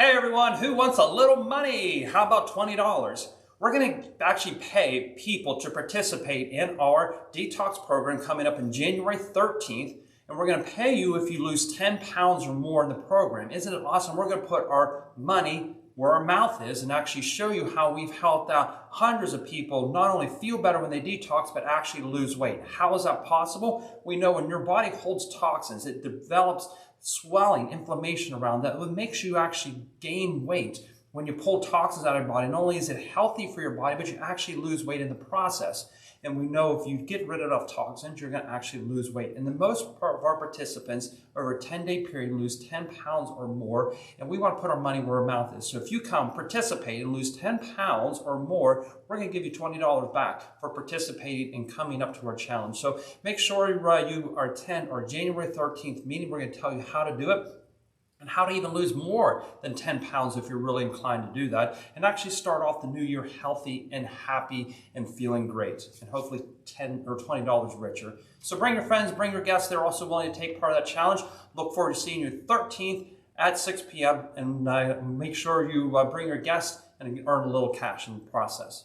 Hey everyone, who wants a little money? How about $20? We're going to actually pay people to participate in our detox program coming up in January 13th. And we're going to pay you if you lose 10 pounds or more in the program. Isn't it awesome? We're going to put our money where our mouth is and actually show you how we've helped out hundreds of people not only feel better when they detox, but actually lose weight. How is that possible? We know when your body holds toxins, it develops swelling, inflammation around that. It makes you actually gain weight. When you pull toxins out of your body, not only is it healthy for your body, but you actually lose weight in the process. And we know if you get rid of toxins, you're going to actually lose weight. And the most part of our participants over a 10-day period lose 10 pounds or more. And we want to put our money where our mouth is. So if you come participate and lose 10 pounds or more, we're going to give you $20 back for participating and coming up to our challenge. So make sure you attend our January 13th meeting. We're going to tell you how to do it, and how to even lose more than 10 pounds if you're really inclined to do that, and actually start off the new year healthy and happy and feeling great, and hopefully $10 or $20 richer. So bring your friends, bring your guests. They're also willing to take part of that challenge. Look forward to seeing you 13th at 6 p.m. and make sure you bring your guests and earn a little cash in the process.